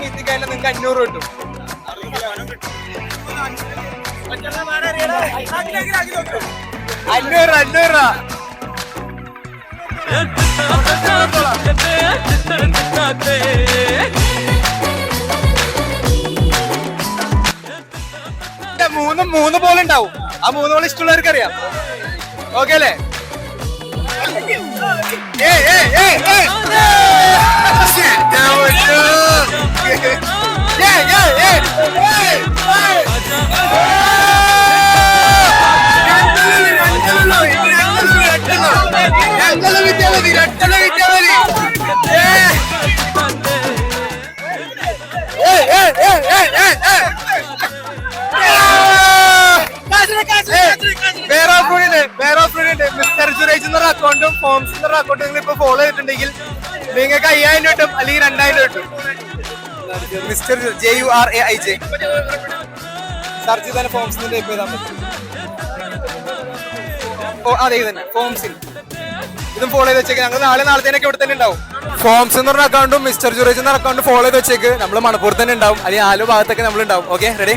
മീറ്റിക്കായാലും നിങ്ങൾക്ക് 500 കിട്ടും. 500 രൂപ. മൂന്ന് ബോൾ ഉണ്ടാവും. ആ 3 ബോൾ ഇഷ്ടമുള്ളവർക്ക് അറിയാം. ഓക്കെ അല്ലേ? മിസ്റ്റർ സുരേഷ് എന്നൊരു അക്കൗണ്ടും ഫോംസ് എന്നൊരു അക്കൗണ്ടും നിങ്ങൾ ഇപ്പൊ ഫോളോ ചെയ്തിട്ടുണ്ടെങ്കിൽ നിങ്ങൾക്ക് 5000 കിട്ടും, അല്ലെങ്കിൽ 2000 കിട്ടും. മിസ്റ്റർ JURAIJ സെർച്ച് ചെയ്താൽ ഫോംസ് ടൈപ്പ് ചെയ്താൽ മതി. അതെ തന്നെ ഫോംസിൽ ഇതും ഫോളോ ചെയ്ത് വെച്ചേക്ക്. ഞങ്ങൾ നാളത്തേനൊക്കെ ഇവിടെ തന്നെ ഉണ്ടാവും. ഫോംസ് എന്ന് പറഞ്ഞ അക്കൗണ്ടും മിസ്റ്റർ സുരേഷ് എന്ന അക്കൗണ്ടും ഫോളോ ചെയ്ത് വെച്ചേക്ക്. നമ്മൾ മണപ്പൂർ തന്നെ ഉണ്ടാവും, അല്ലെങ്കിൽ ആലോ ഭാഗത്തൊക്കെ നമ്മൾ ഉണ്ടാവും. Okay, ready?